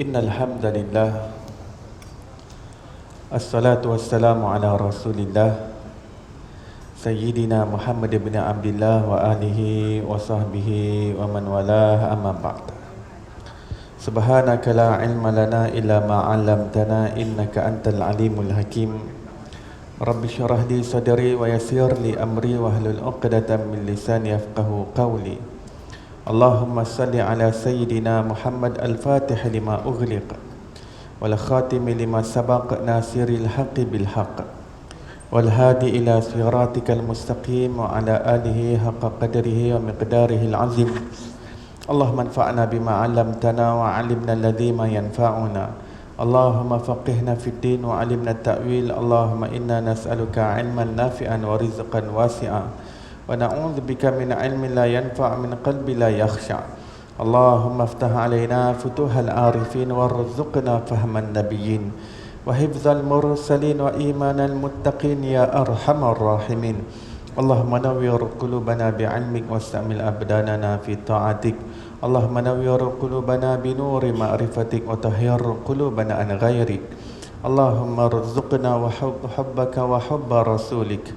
Innal hamdalillah, assalatu wassalamu ala Rasulillah Sayyidina Muhammad ibn Abdullah wa alihi wa sahbihi wa man walah, amma ba'd. Subhanaka la ilma lana illa ma 'allamtana innaka antal alimul hakim. Rabbi syrah li sadri wa yassir li amri wahlul 'uqdatam min lisani yafqahu qawli. Allahumma salli ala Sayyidina Muhammad al-Fatih lima ughliq wal khatimi lima sabaq nasiril haqqi bil haqq wal hadi ila siratikal mustaqim wa ala alihi haqqa qadrihi wa miqdarihi al-azim. Allahumma anfa'na bima 'allamtana wa 'allimna alladhi ma yanfa'una. Allahumma faqihna fid din wa 'allimna at-ta'wil. Allahumma inna nas'aluka 'ilman nafi'an wa rizqan wasi'a wa na'udzubika min 'ilmin la yanfa' min qalbi la yakhsha'. Allahumma aftah alaina futuhal arifin warzuqna fahman nabiyyin wa hifzal mursalin wa imanal muttaqin ya arhamar rahimin. Allahumma nawwir qulubana bi'ilmik wastamil abdanana fi ta'atik. Allahumma nawwir qulubana binuri ma'rifatik wa tahhir qulubana an ghairik. Allahumma rzuqna wa hubbaka wa hubba rasulik.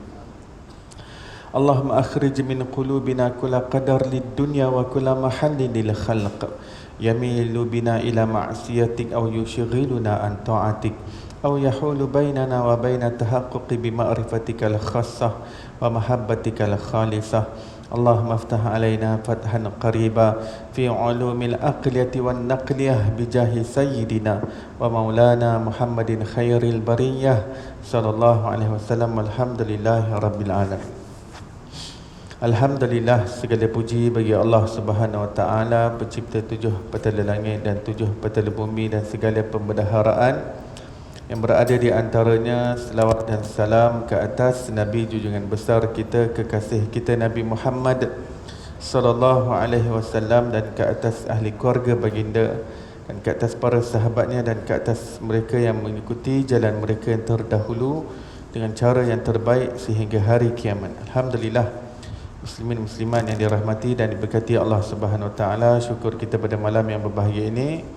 Allahumma akhrij min qulubina kulla qadar lid dunya wa kulla mahallin lil khalq yamilu bina ila ma'siyatik aw yushghiluna an ta'atik aw yahulu bainana wa baina tahaqquqi bi ma'rifatikal khassah wa mahabbatikal khalisah. Allahumma aftah alaina fathan qariba fi ulumil aqliyati wan naqliyah bi jahi sayyidina wa maulana Muhammadin khairil bariyah sallallahu alaihi wasallam. Alhamdulillahi rabbil alamin. Alhamdulillah, segala puji bagi Allah Subhanahu wa taala, pencipta tujuh petala langit dan tujuh petala bumi dan segala pembendaharaan yang berada di antaranya. Selawat dan salam ke atas Nabi junjungan besar kita, kekasih kita Nabi Muhammad sallallahu alaihi wasallam, dan ke atas ahli keluarga baginda, dan ke atas para sahabatnya, dan ke atas mereka yang mengikuti jalan mereka yang terdahulu dengan cara yang terbaik sehingga hari kiamat. Alhamdulillah, muslimin muslimat yang dirahmati dan diberkati Allah Subhanahu wa taala, syukur kita pada malam yang berbahagia ini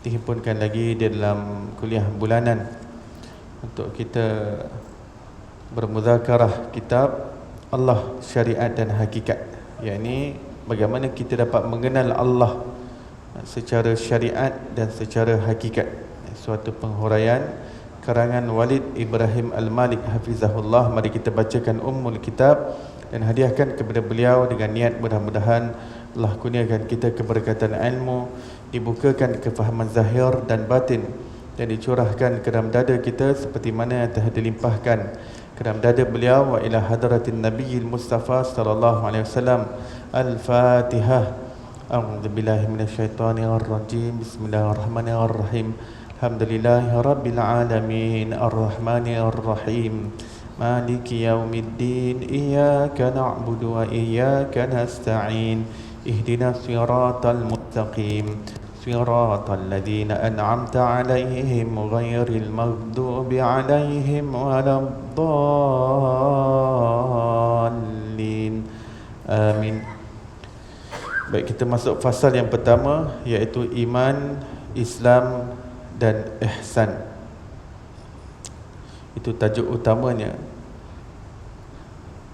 dihimpunkan lagi di dalam kuliah bulanan untuk kita bermuzakarah kitab Allah, Syariat dan Hakikat, yakni bagaimana kita dapat mengenal Allah secara syariat dan secara hakikat. Suatu penghuraian karangan Walid Ibrahim Al-Malik hafizahullah. Mari kita bacakan ummul kitab dan hadiahkan kepada beliau dengan niat mudah-mudahan Allah kurniakan kita keberkatan ilmu, dibukakan kefahaman zahir dan batin, dan dicurahkan ke dalam dada kita seperti mana yang telah dilimpahkan ke dalam dada beliau. Wa ila hadratin nabiyil mustafa sallallahu alaihi wasallam. Al-Fatihah. A'udzu billahi minasyaitonir rajim. Bismillahirrahmanirrahim. Alhamdulillahi rabbil alamin, arrahmanir rahim, maliki yaumiddin, iyyaka na'budu wa iyyaka nasta'in, ihdinas siratal muttaqim, siratal ladzina an'amta 'alaihim ghairil maghdubi 'alaihim waladdallin. Amin. Baik, kita masuk fasal yang pertama, iaitu iman, Islam dan ihsan. Itu tajuk utamanya.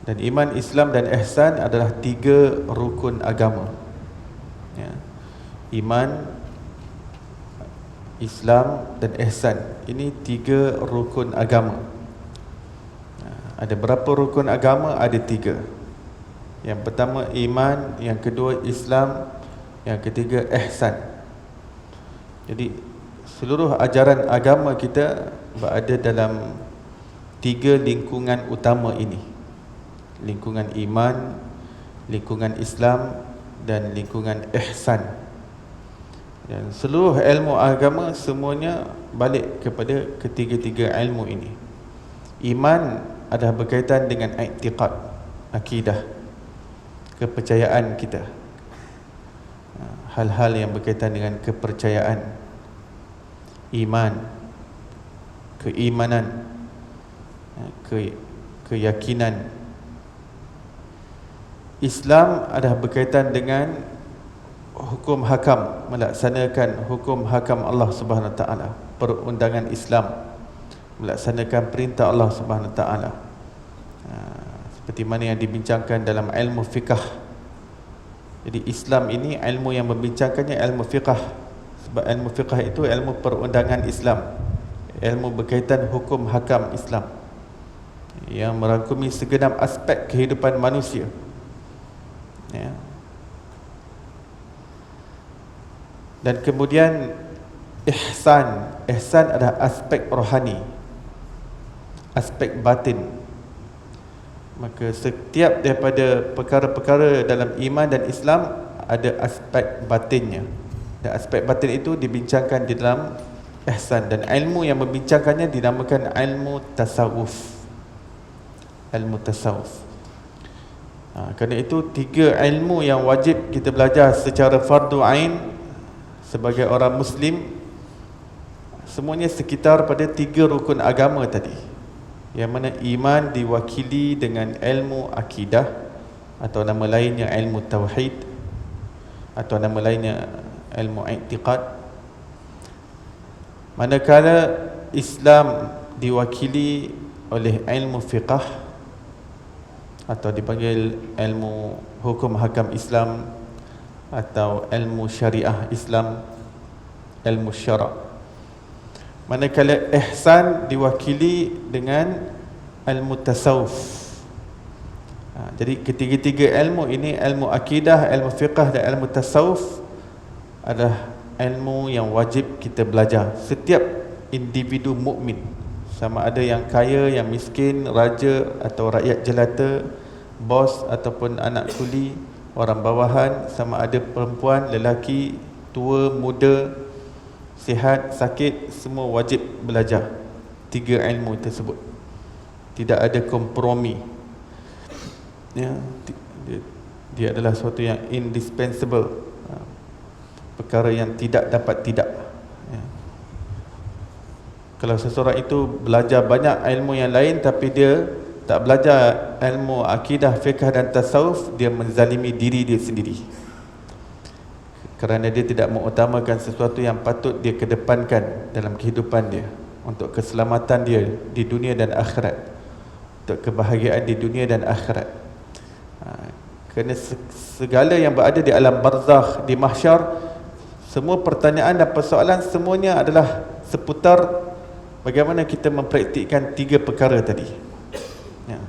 Dan iman, Islam dan ihsan adalah tiga rukun agama, ya. Iman, Islam dan ihsan, ini tiga rukun agama. Ada berapa rukun agama? Ada tiga. Yang pertama iman, yang kedua Islam, yang ketiga ihsan. Jadi seluruh ajaran agama kita berada dalam tiga lingkungan utama ini: lingkungan iman, lingkungan Islam dan lingkungan ihsan. Dan seluruh ilmu agama semuanya balik kepada ketiga-tiga ilmu ini. Iman adalah berkaitan dengan i'tiqad, akidah, kepercayaan kita, hal-hal yang berkaitan dengan kepercayaan, iman, keimanan, keyakinan. Islam adalah berkaitan dengan hukum hakam, melaksanakan hukum hakam Allah Subhanahu Wa Taala, perundangan Islam, melaksanakan perintah Allah Subhanahu Wa Taala, seperti mana yang dibincangkan dalam ilmu fiqh. Jadi Islam ini ilmu yang membincangkannya ilmu fiqh, sebab ilmu fiqh itu ilmu perundangan Islam, ilmu berkaitan hukum hakam Islam yang merangkumi segenap aspek kehidupan manusia, ya. Dan kemudian ihsan adalah aspek rohani, aspek batin. Maka setiap daripada perkara-perkara dalam iman dan Islam ada aspek batinnya, dan aspek batin itu dibincangkan di dalam ihsan, dan ilmu yang membincangkannya dinamakan ilmu tasawuf. Ilmu tasawuf. Kerana itu 3 ilmu yang wajib kita belajar secara fardu ain sebagai orang Muslim, semuanya sekitar pada 3 rukun agama tadi, yang mana iman diwakili dengan ilmu akidah, atau nama lainnya ilmu tauhid, atau nama lainnya ilmu i'tiqad. Manakala Islam diwakili oleh ilmu fiqh, atau dipanggil ilmu hukum hakam Islam, atau ilmu syariah Islam, ilmu syara'. Manakala ihsan diwakili dengan ilmu tasawuf. Jadi ketiga-tiga ilmu ini, ilmu akidah, ilmu fiqh dan ilmu tasawuf, adalah ilmu yang wajib kita belajar. Setiap individu mukmin, sama ada yang kaya, yang miskin, raja atau rakyat jelata, bos ataupun anak kuli, orang bawahan, sama ada perempuan, lelaki, tua, muda, sihat, sakit, semua wajib belajar 3 ilmu tersebut. Tidak ada kompromi, ya. Dia adalah sesuatu yang indispensable, perkara yang tidak dapat tidak, ya. Kalau seseorang itu belajar banyak ilmu yang lain tapi dia tak belajar ilmu akidah, fiqh dan tasawuf, dia menzalimi diri dia sendiri, kerana dia tidak mengutamakan sesuatu yang patut dia kedepankan dalam kehidupan dia, untuk keselamatan dia di dunia dan akhirat, untuk kebahagiaan di dunia dan akhirat. Kerana segala yang berada di alam barzakh, di mahsyar, semua pertanyaan dan persoalan semuanya adalah seputar bagaimana kita mempraktikkan 3 perkara tadi, ya.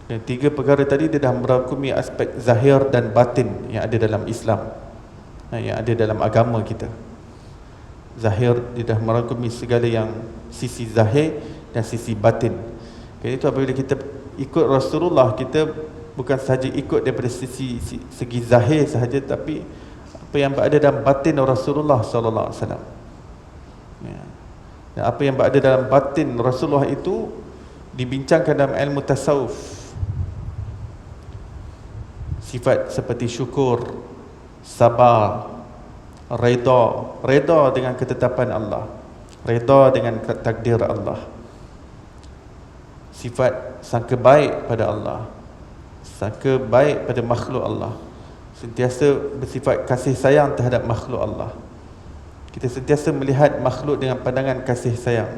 Dan 3 perkara tadi dia dah merangkumi aspek zahir dan batin yang ada dalam Islam, yang ada dalam agama kita. Zahir, dia dah merangkumi segala yang sisi zahir dan sisi batin. Kerana itu apabila kita ikut Rasulullah, kita bukan sahaja ikut daripada segi zahir sahaja, tapi apa yang berada dalam batin Rasulullah sallallahu alaihi wasallam, ya. Dan apa yang berada dalam batin Rasulullah itu dibincangkan dalam ilmu tasawuf. Sifat seperti syukur, sabar, reda dengan ketetapan Allah, reda dengan takdir Allah, sifat sangka baik pada Allah, sangka baik pada makhluk Allah, sentiasa bersifat kasih sayang terhadap makhluk Allah. Kita sentiasa melihat makhluk dengan pandangan kasih sayang,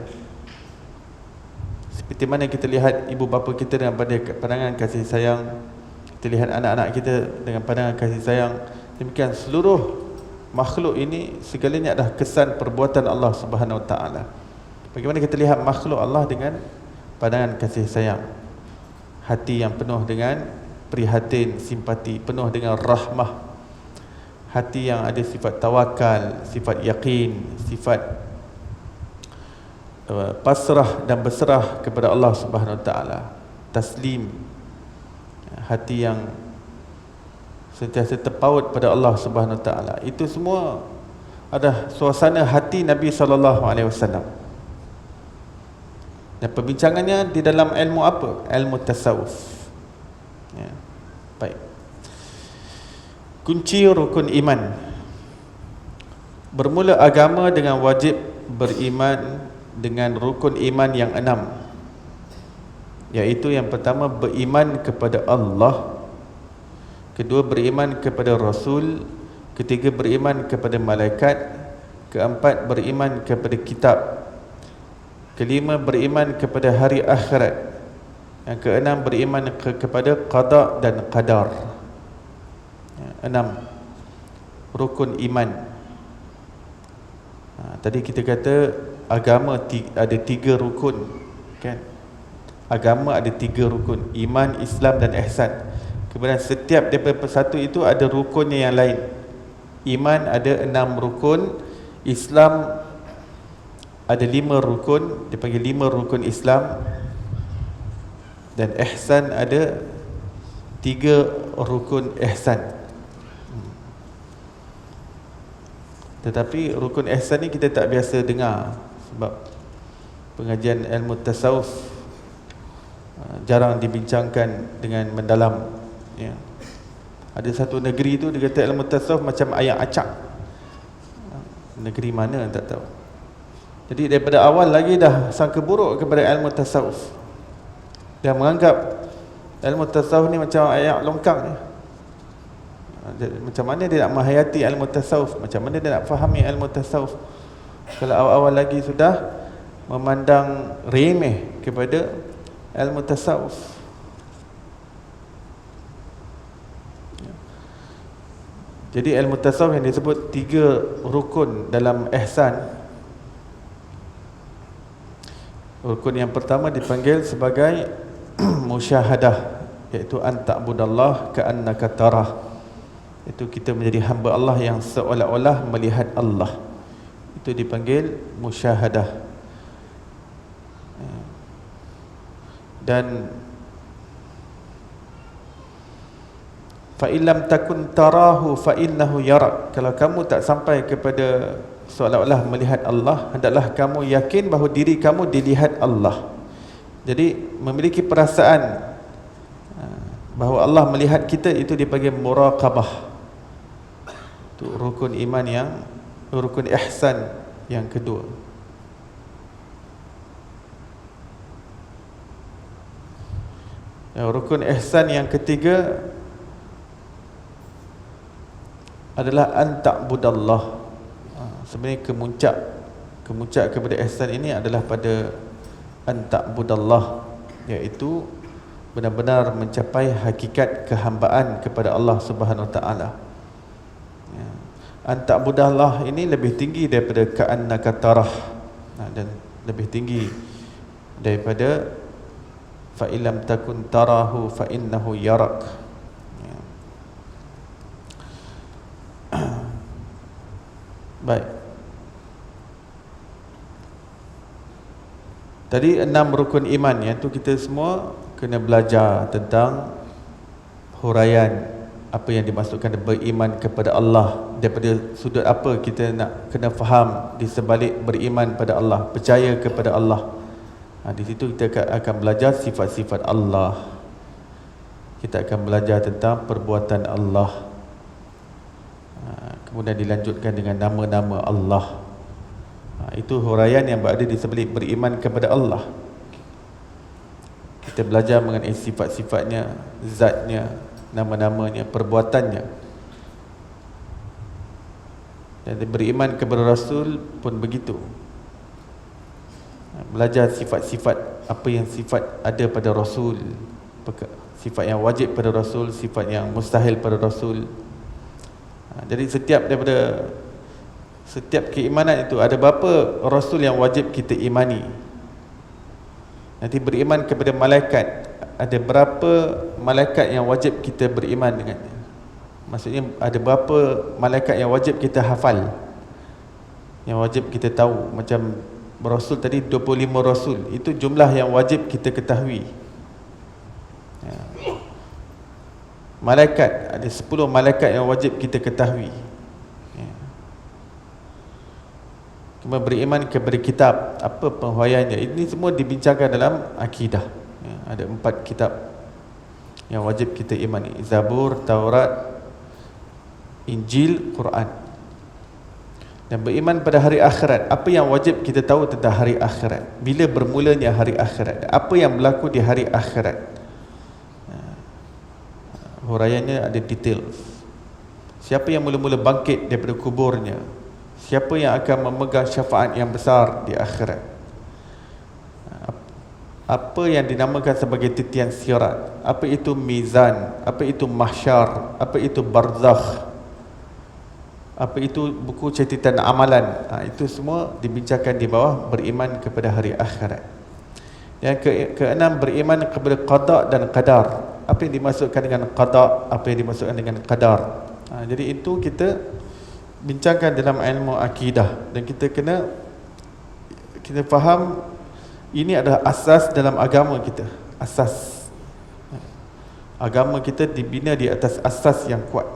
seperti mana kita lihat ibu bapa kita dengan pandangan kasih sayang, kita lihat anak-anak kita dengan pandangan kasih sayang. Demikian seluruh makhluk ini, segalanya adalah kesan perbuatan Allah Subhanahu Wa Taala. Bagaimana kita lihat makhluk Allah dengan pandangan kasih sayang, hati yang penuh dengan prihatin, simpati, penuh dengan rahmah, hati yang ada sifat tawakal, sifat yakin, sifat pasrah dan berserah kepada Allah Subhanahu Wa Taala, taslim, hati yang sentiasa terpaut pada Allah Subhanahu Wa Taala. Itu semua adalah suasana hati Nabi sallallahu alaihi wasallam. Dan perbincangannya di dalam ilmu apa? Ilmu tasawuf, ya. Baik. Kunci rukun iman. Bermula agama dengan wajib beriman dengan rukun iman yang 6, iaitu yang pertama beriman kepada Allah, kedua beriman kepada Rasul, ketiga beriman kepada malaikat, keempat beriman kepada kitab, kelima beriman kepada hari akhirat, yang keenam beriman kepada qada dan qadar. 6 rukun iman. Tadi kita kata agama ada 3 rukun, kan? Agama ada 3 rukun: iman, Islam dan ihsan. Kemudian setiap daripada satu itu ada rukunnya yang lain. Iman ada 6 rukun, Islam ada 5 rukun, dipanggil 5 rukun Islam, dan ihsan ada 3 rukun ihsan. Tetapi rukun ihsan ni kita tak biasa dengar, sebab pengajian ilmu tasawuf jarang dibincangkan dengan mendalam, ya. Ada satu negeri tu dia kata ilmu tasawuf macam ayam acak. Negeri mana tak tahu. Jadi daripada awal lagi dah sangka buruk kepada ilmu tasawuf. Dia menganggap ilmu tasawuf ni macam ayam longkang ni. Macam mana dia nak menghayati ilmu tasawuf, macam mana dia nak fahami ilmu tasawuf kalau awal-awal lagi sudah memandang remeh kepada ilmu tasawuf. Jadi ilmu tasawuf yang disebut 3 rukun dalam ihsan. Rukun yang pertama dipanggil sebagai musyahadah, iaitu an ta'budallah ka'annaka tarah. Itu kita menjadi hamba Allah yang seolah-olah melihat Allah. Itu dipanggil musyahadah. Dan fa illam takun tarahu fa innahu yarak. Kalau kamu tak sampai kepada seolah-olah melihat Allah, hendaklah kamu yakin bahawa diri kamu dilihat Allah. Jadi memiliki perasaan bahawa Allah melihat kita, itu dipanggil muraqabah. Itu rukun iman rukun ihsan yang kedua. Rukun ihsan yang ketiga adalah an ta'budallah. Sebenarnya kemuncak kepada ihsan ini adalah pada an ta'budallah, iaitu benar-benar mencapai hakikat kehambaan kepada Allah Subhanahu Wa Taala. An ta'budallah ini lebih tinggi daripada ka'annaka tarah, dan lebih tinggi daripada fa illam takun tarahu fa innahu yarak. Baik. Tadi 6 rukun iman, yang tu kita semua kena belajar tentang huraian apa yang dimaksudkan beriman kepada Allah, daripada sudut apa kita nak kena faham di sebalik beriman pada Allah, percaya kepada Allah. Di situ kita akan belajar sifat-sifat Allah. Kita akan belajar tentang perbuatan Allah. Kemudian dilanjutkan dengan nama-nama Allah. Itu huraian yang berada di sebalik beriman kepada Allah. Kita belajar mengenai sifat-sifatnya, zatnya, nama-namanya, perbuatannya. Dan beriman kepada Rasul pun begitu. Belajar sifat-sifat, apa yang sifat ada pada Rasul, sifat yang wajib pada Rasul, sifat yang mustahil pada Rasul. Jadi setiap keimanan itu ada berapa Rasul yang wajib kita imani. Nanti beriman kepada malaikat, ada berapa malaikat yang wajib kita beriman dengannya. Maksudnya ada berapa malaikat yang wajib kita hafal, yang wajib kita tahu. Macam Rasul tadi 25 Rasul, itu jumlah yang wajib kita ketahui. Malaikat, ada 10 malaikat yang wajib kita ketahui. Kemudian beriman kepada kitab, apa penghuraiannya. Ini semua dibincangkan dalam akidah. Ada 4 kitab yang wajib kita imani: Zabur, Taurat, Injil, Quran. Dan beriman pada hari akhirat, apa yang wajib kita tahu tentang hari akhirat, bila bermulanya hari akhirat, apa yang berlaku di hari akhirat. Huraiannya ada detail. Siapa yang mula-mula bangkit daripada kuburnya? Siapa yang akan memegang syafaat yang besar di akhirat? Apa yang dinamakan sebagai titian sirat? Apa itu mizan? Apa itu mahsyar? Apa itu barzakh? Apa itu buku catatan amalan? Itu semua dibincangkan di bawah beriman kepada hari akhirat. Yang keenam, beriman kepada qada dan qadar. Apa yang dimaksudkan dengan qada? Apa yang dimaksudkan dengan qadar? Jadi itu kita bincangkan dalam ilmu akidah, dan kita faham ini adalah asas dalam agama kita. Asas agama kita dibina di atas asas yang kuat.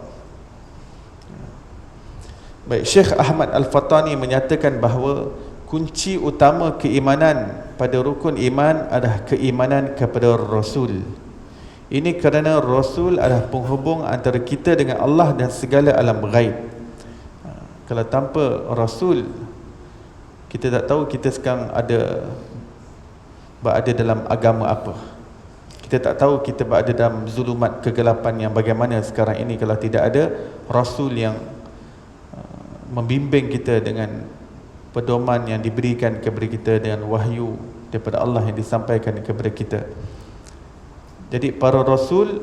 Baik, Syekh Ahmad Al-Fatani menyatakan bahawa kunci utama keimanan pada rukun iman adalah keimanan kepada Rasul. Ini kerana Rasul adalah penghubung antara kita dengan Allah dan segala alam ghaib. Kalau tanpa Rasul, kita tak tahu kita sekarang berada dalam agama apa. Kita tak tahu kita berada dalam zulumat kegelapan yang bagaimana sekarang ini kalau tidak ada Rasul yang membimbing kita dengan pedoman yang diberikan kepada kita dengan wahyu daripada Allah yang disampaikan kepada kita. Jadi para Rasul,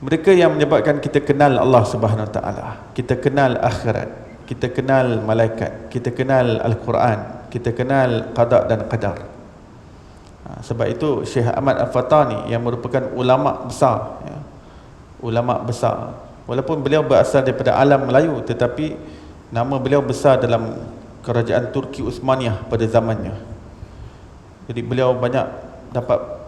mereka yang menyebabkan kita kenal Allah Subhanahu Wa Taala, kita kenal akhirat, kita kenal malaikat, kita kenal Al-Quran, kita kenal qada dan qadar. Sebab itu Syekh Ahmad Al-Fatani yang merupakan ulama besar, ulama besar, walaupun beliau berasal daripada alam Melayu, tetapi nama beliau besar dalam kerajaan Turki Uthmaniyah pada zamannya. Jadi beliau banyak dapat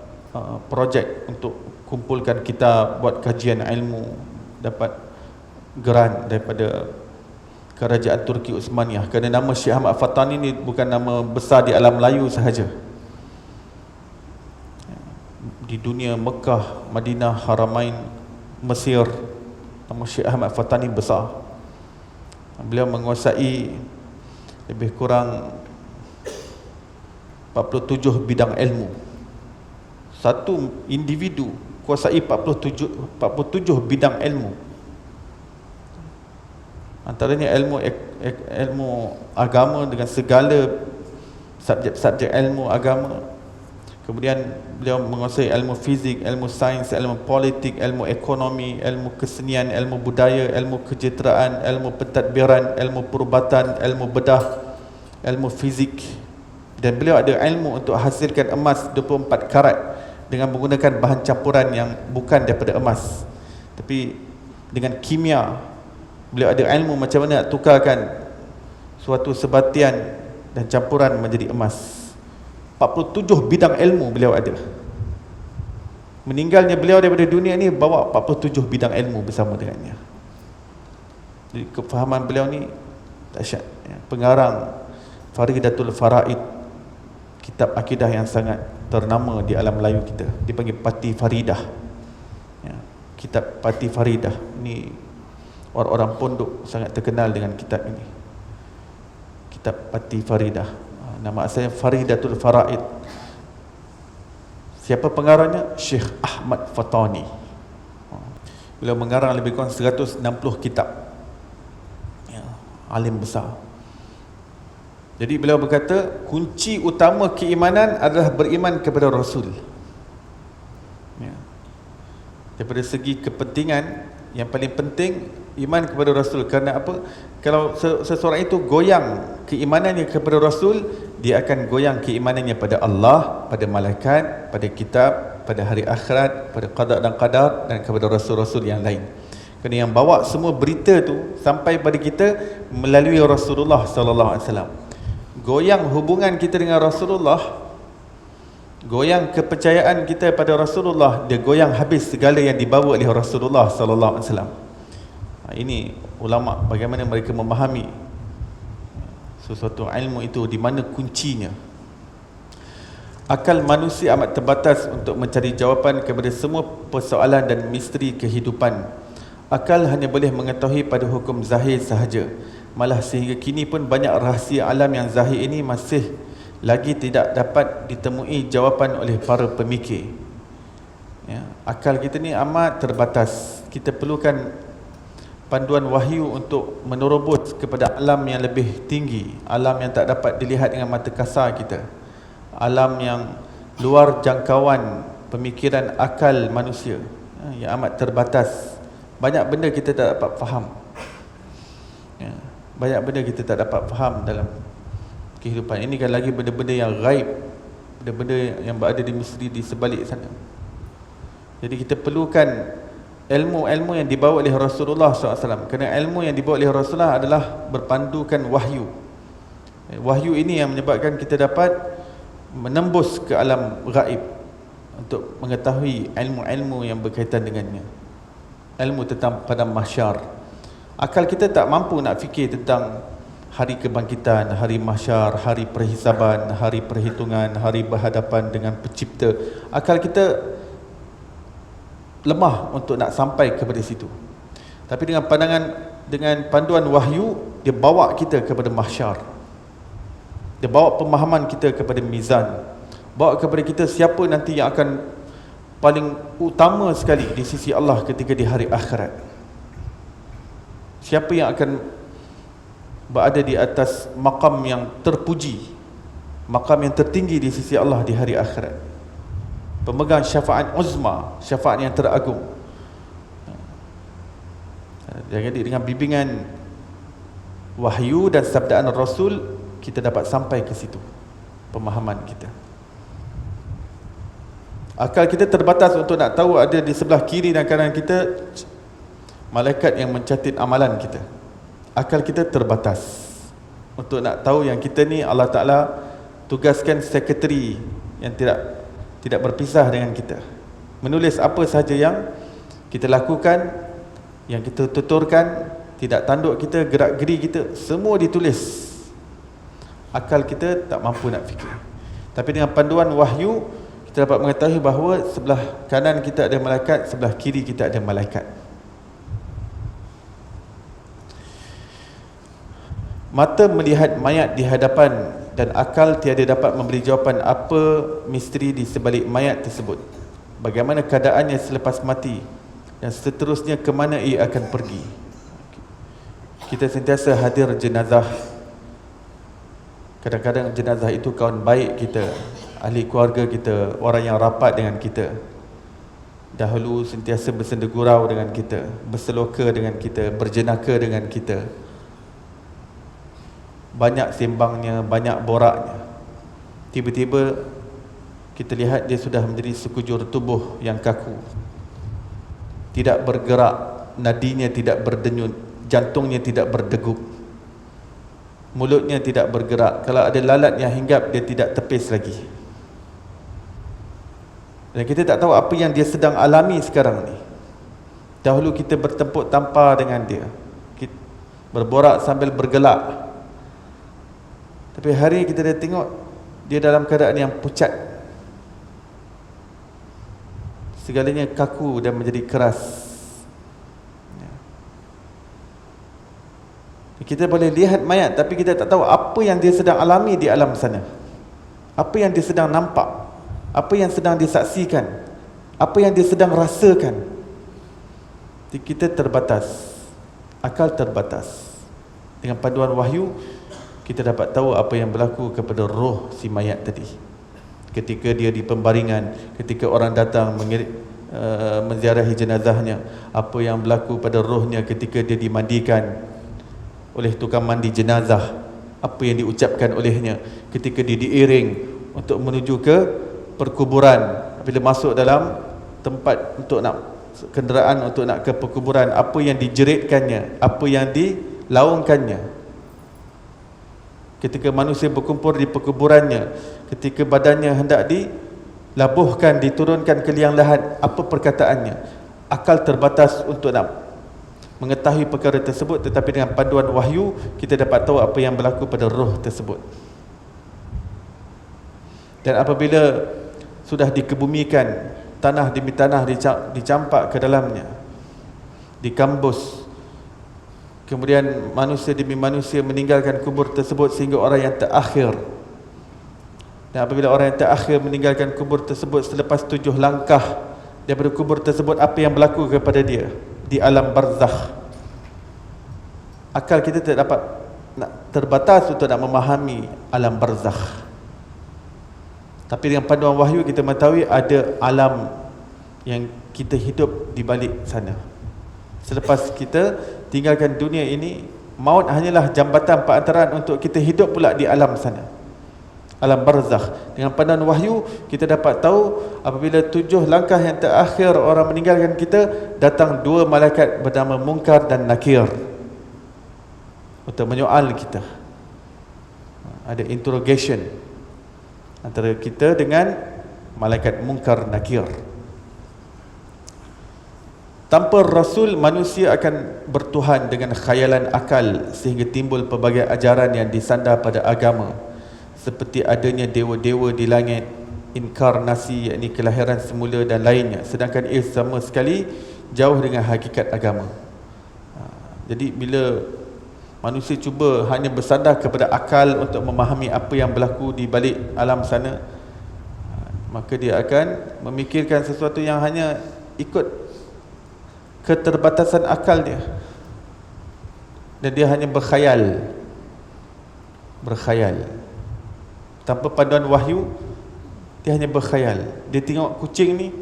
projek untuk kumpulkan kitab, buat kajian ilmu, dapat geran daripada kerajaan Turki Uthmaniyah. Kerana nama Syekh Ahmad Fatani ni bukan nama besar di alam Melayu sahaja. Di dunia Mekah, Madinah, Haramain, Mesir, nama Syekh Ahmad Fatani besar. Beliau menguasai lebih kurang 47 bidang ilmu. Satu individu kuasai 47 bidang ilmu. Antaranya ilmu agama dengan segala subjek-subjek ilmu agama. Kemudian beliau menguasai ilmu fizik, ilmu sains, ilmu politik, ilmu ekonomi, ilmu kesenian, ilmu budaya, ilmu kejahteraan, ilmu pentadbiran, ilmu perubatan, ilmu bedah, ilmu fizik. Dan beliau ada ilmu untuk hasilkan emas 24 karat dengan menggunakan bahan campuran yang bukan daripada emas, tapi dengan kimia. Beliau ada ilmu macam mana nak tukarkan suatu sebatian dan campuran menjadi emas. 47 bidang ilmu beliau ada. Meninggalnya beliau daripada dunia ni bawa 47 bidang ilmu bersama dengannya. Jadi kefahaman beliau ni dahsyat. Pengarang Faridatul Faraid, kitab akidah yang sangat ternama di alam Melayu kita, dipanggil Pati Faridah. Kitab Pati Faridah ni orang-orang pondok sangat terkenal dengan kitab ini. Kitab Pati Faridah, nama asalnya Faridatul Faraid. Siapa pengarangnya? Syekh Ahmad Fatani. Beliau mengarang lebih kurang 160 kitab. Alim besar. Jadi beliau berkata, kunci utama keimanan adalah beriman kepada Rasul. Daripada segi kepentingan, yang paling penting iman kepada Rasul. Kerana apa? Kalau seseorang itu goyang keimanannya kepada Rasul, dia akan goyang keimanannya pada Allah, pada malaikat, pada kitab, pada hari akhirat, pada qada dan qadar, dan kepada Rasul-Rasul yang lain. Kerana yang bawa semua berita tu sampai pada kita melalui Rasulullah sallallahu alaihi wasallam. Goyang hubungan kita dengan Rasulullah, goyang kepercayaan kita pada Rasulullah, dia goyang habis segala yang dibawa oleh Rasulullah sallallahu alaihi wasallam. Ini ulama bagaimana mereka memahami sesuatu ilmu itu, di mana kuncinya. Akal manusia amat terbatas untuk mencari jawapan kepada semua persoalan dan misteri kehidupan. Akal hanya boleh mengetahui pada hukum zahir sahaja. Malah sehingga kini pun banyak rahsia alam yang zahir ini masih lagi tidak dapat ditemui jawapan oleh para pemikir. Akal kita ni amat terbatas. Kita perlukan panduan wahyu untuk menerobos kepada alam yang lebih tinggi, alam yang tak dapat dilihat dengan mata kasar kita, alam yang luar jangkauan pemikiran akal manusia, yang amat terbatas. Banyak benda kita tak dapat faham, banyak benda kita tak dapat faham dalam kehidupan ini, kan lagi benda-benda yang gaib, benda-benda yang berada di misteri di sebalik sana. Jadi kita perlukan ilmu-ilmu yang dibawa oleh Rasulullah SAW, kerana ilmu yang dibawa oleh Rasulullah adalah berpandukan wahyu. Wahyu ini yang menyebabkan kita dapat menembus ke alam gaib untuk mengetahui ilmu-ilmu yang berkaitan dengannya, ilmu tentang padang mahsyar. Akal kita tak mampu nak fikir tentang hari kebangkitan, hari mahsyar, hari perhisaban, hari perhitungan, hari berhadapan dengan pencipta. Akal kita lemah untuk nak sampai kepada situ. Tapi dengan panduan wahyu, dia bawa kita kepada mahsyar. Dia bawa pemahaman kita kepada mizan, bawa kepada kita siapa nanti yang akan paling utama sekali di sisi Allah ketika di hari akhirat. Siapa yang akan berada di atas maqam yang terpuji, maqam yang tertinggi di sisi Allah di hari akhirat, pemegang syafaat uzma, syafaat yang teragung. Jadi dengan bimbingan wahyu dan sabdaan Rasul, kita dapat sampai ke situ pemahaman kita. Akal kita terbatas untuk nak tahu ada di sebelah kiri dan kanan kita malaikat yang mencatat amalan kita. Akal kita terbatas untuk nak tahu yang kita ni Allah Ta'ala tugaskan sekretari yang tidak berpisah dengan kita, menulis apa sahaja yang kita lakukan, yang kita tuturkan, tidak tanduk kita, gerak geri kita, semua ditulis. Akal kita tak mampu nak fikir. Tapi dengan panduan wahyu, kita dapat mengetahui bahawa sebelah kanan kita ada malaikat, sebelah kiri kita ada malaikat. Mata melihat mayat di hadapan dan akal tiada dapat memberi jawapan apa misteri di sebalik mayat tersebut, bagaimana keadaannya selepas mati, dan seterusnya ke mana ia akan pergi. Kita sentiasa hadir jenazah. Kadang-kadang jenazah itu kawan baik kita, ahli keluarga kita, orang yang rapat dengan kita. Dahulu sentiasa bersenda gurau dengan kita, berseloka dengan kita, berjenaka dengan kita, banyak sembangnya, banyak boraknya. Tiba-tiba kita lihat dia sudah menjadi sekujur tubuh yang kaku, tidak bergerak, nadinya tidak berdenyut, jantungnya tidak berdegup, mulutnya tidak bergerak. Kalau ada lalat yang hinggap, dia tidak tepis lagi. Dan kita tak tahu apa yang dia sedang alami sekarang ni. Dahulu kita bertempur tampar dengan dia, kita berborak sambil bergelak. Tapi hari ini kita dah tengok dia dalam keadaan yang pucat, segalanya kaku dan menjadi keras. Kita boleh lihat mayat, tapi kita tak tahu apa yang dia sedang alami di alam sana, apa yang dia sedang nampak, apa yang sedang disaksikan, apa yang dia sedang rasakan. Kita terbatas, akal terbatas. Dengan panduan wahyu, kita dapat tahu apa yang berlaku kepada roh si mayat tadi ketika dia di pembaringan, ketika orang datang menziarahi jenazahnya, apa yang berlaku pada rohnya ketika dia dimandikan oleh tukang mandi jenazah, apa yang diucapkan olehnya ketika dia diiring untuk menuju ke perkuburan. Bila masuk dalam tempat untuk nak kenderaan untuk nak ke perkuburan, apa yang dijeritkannya, apa yang dilaungkannya. Ketika manusia berkumpul di perkuburannya, ketika badannya hendak dilabuhkan, diturunkan ke liang lahat, apa perkataannya? Akal terbatas untuk nak mengetahui perkara tersebut, tetapi dengan panduan wahyu kita dapat tahu apa yang berlaku pada roh tersebut. Dan apabila sudah dikebumikan, tanah demi tanah dicampak ke dalamnya, dikambus, kemudian manusia demi manusia meninggalkan kubur tersebut sehingga orang yang terakhir. Dan apabila orang yang terakhir meninggalkan kubur tersebut selepas 7 langkah daripada kubur tersebut, apa yang berlaku kepada dia di alam barzakh? akal kita tidak dapat, terbatas untuk nak memahami alam barzakh. Tapi dengan panduan wahyu kita mengetahui ada alam yang kita hidup di balik sana. Selepas kita tinggalkan dunia ini, maut hanyalah jambatan perantaraan untuk kita hidup pula di alam sana, alam barzakh. Dengan panduan wahyu kita dapat tahu apabila 7 langkah yang terakhir orang meninggalkan kita, datang 2 malaikat bernama Munkar dan Nakir untuk menyoal kita. Ada interrogation antara kita dengan malaikat Munkar Nakir. Tanpa Rasul, manusia akan bertuhan dengan khayalan akal sehingga timbul pelbagai ajaran yang disandar pada agama, seperti adanya dewa-dewa di langit, inkarnasi yakni kelahiran semula dan lainnya, sedangkan ia sama sekali jauh dengan hakikat agama. Jadi bila manusia cuba hanya bersandar kepada akal untuk memahami apa yang berlaku di balik alam sana, maka dia akan memikirkan sesuatu yang hanya ikut keterbatasan akal dia, dan dia hanya berkhayal tanpa panduan wahyu. Dia hanya berkhayal. Dia tengok kucing ni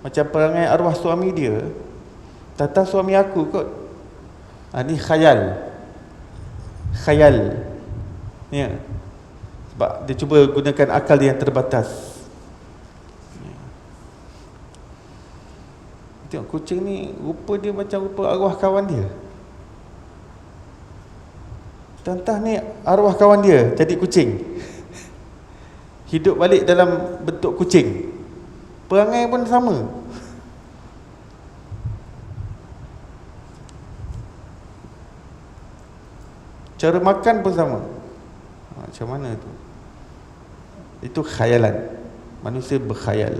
macam perangai arwah suami dia, tata suami aku kot. Ni khayal ya. Sebab dia cuba gunakan akal yang terbatas. Tengok kucing ni, rupa dia macam rupa arwah kawan dia. Entah ni arwah kawan dia jadi kucing, hidup balik dalam bentuk kucing, perangai pun sama. Cara makan pun sama. Macam mana tu? Itu khayalan. Manusia berkhayal.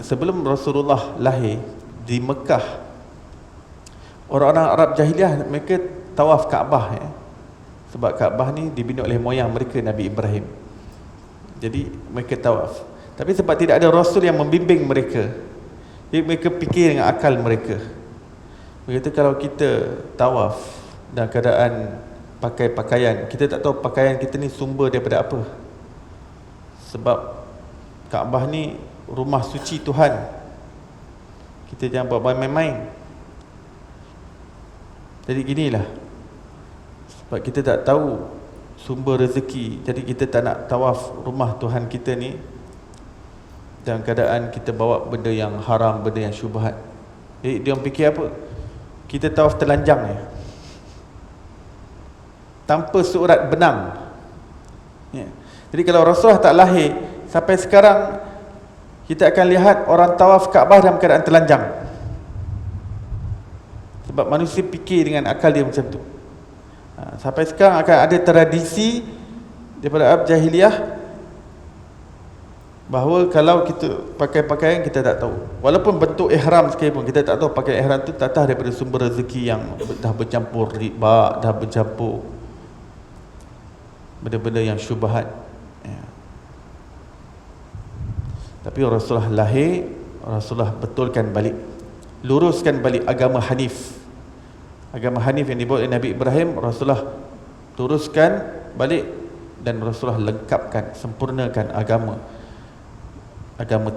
Sebelum Rasulullah lahir di Mekah, orang-orang Arab jahiliah mereka tawaf Kaabah ya. Sebab Kaabah ni dibina oleh moyang mereka, Nabi Ibrahim. Jadi mereka tawaf. Tapi sebab tidak ada Rasul yang membimbing mereka, jadi mereka fikir dengan akal mereka. Mereka kata kalau kita tawaf dalam keadaan pakai pakaian, kita tak tahu pakaian kita ni sumber daripada apa. Sebab Kaabah ni rumah suci Tuhan, kita jangan buat main-main. Jadi ginilah, sebab kita tak tahu sumber rezeki, jadi kita tak nak tawaf rumah Tuhan kita ni dalam keadaan kita bawa benda yang haram, benda yang syubhat. Jadi dia fikir apa? Kita tawaf telanjang ya, tanpa surat benang ya. Jadi kalau Rasulullah tak lahir, sampai sekarang kita akan lihat orang tawaf Kaabah dalam keadaan telanjang. Sebab manusia fikir dengan akal dia macam tu. Sampai sekarang akan ada tradisi daripada Arab jahiliah bahawa kalau kita pakai pakaian kita tak tahu, walaupun bentuk ihram sekalipun, kita tak tahu pakai ihram tu tatah daripada sumber rezeki yang dah bercampur riba, dah bercampur benda-benda yang syubhat ya. Tapi Rasulullah lahir, Rasulullah betulkan balik, luruskan balik agama Hanif. Agama Hanif yang dibawa oleh Nabi Ibrahim, Rasulullah teruskan balik, dan Rasulullah lengkapkan, sempurnakan agama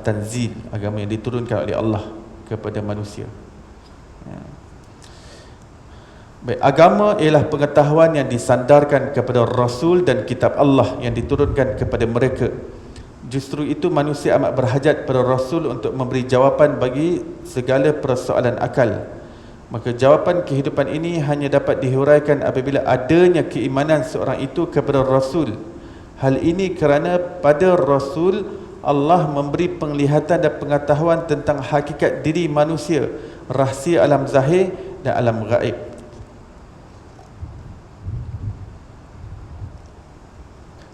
tanzil, agama yang diturunkan oleh Allah kepada manusia ya. Baik, agama ialah pengetahuan yang disandarkan kepada Rasul dan kitab Allah yang diturunkan kepada mereka. Justru itu manusia amat berhajat pada Rasul untuk memberi jawapan bagi segala persoalan akal. Maka jawapan kehidupan ini hanya dapat dihuraikan apabila adanya keimanan seorang itu kepada Rasul. Hal ini kerana pada Rasul Allah memberi penglihatan dan pengetahuan tentang hakikat diri manusia, rahsia alam zahir dan alam gaib.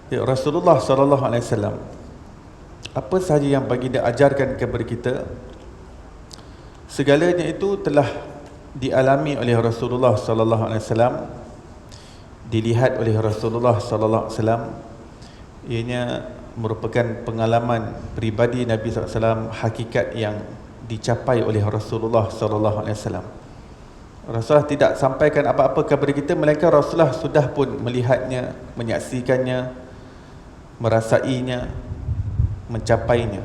Ya, Rasulullah SAW, apa sahaja yang baginda ajarkan kepada kita, segalanya itu telah dialami oleh Rasulullah SAW, dilihat oleh Rasulullah SAW. Ianya merupakan pengalaman peribadi Nabi SAW, hakikat yang dicapai oleh Rasulullah sallallahu alaihi wasallam. Rasulullah tidak sampaikan apa-apa kepada kita, melainkan Rasulullah sudah pun melihatnya, menyaksikannya, merasainya, mencapainya,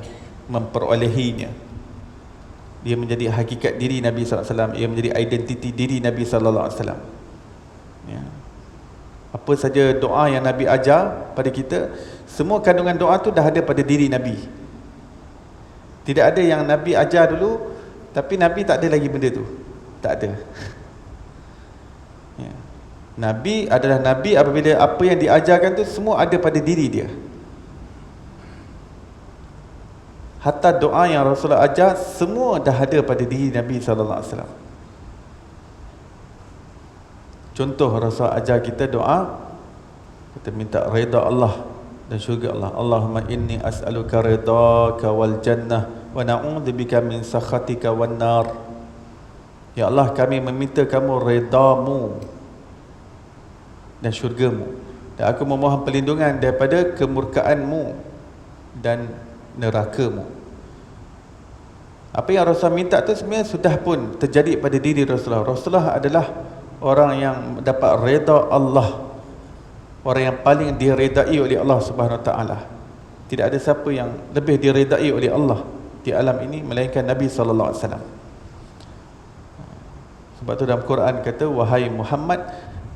memperolehinya. Dia menjadi hakikat diri Nabi sallallahu alaihi wasallam, ia menjadi identiti diri Nabi sallallahu alaihi wasallam. Ya. Apa saja doa yang Nabi ajar pada kita, semua kandungan doa tu dah ada pada diri Nabi. Tidak ada yang Nabi ajar dulu tapi Nabi tak ada lagi benda tu. Tak ada. Ya. Nabi adalah Nabi apabila apa yang diajarkan tu semua ada pada diri dia. Hatta doa yang Rasulullah ajar semua dah ada pada diri Nabi sallallahu alaihi wasallam. Contoh Rasulullah ajar kita doa, kita minta redha Allah dan syurga Allah. Allahumma inni as'aluka ridhaka wal jannah wa na'udzubika min sakhatika wan nar. Ya Allah, kami meminta kamu redamu dan syurgamu, dan aku memohon perlindungan daripada kemurkaanmu dan nerakamu. Apa yang Rasulullah minta tu sebenarnya sudah pun terjadi pada diri Rasulullah. Rasulullah adalah orang yang dapat reda Allah, orang yang paling diredai oleh Allah Subhanahu Wa Taala. Tidak ada siapa yang lebih diredai oleh Allah di alam ini melainkan Nabi sallallahu alaihi wasallam. Sebab tu dalam Quran kata, wahai Muhammad,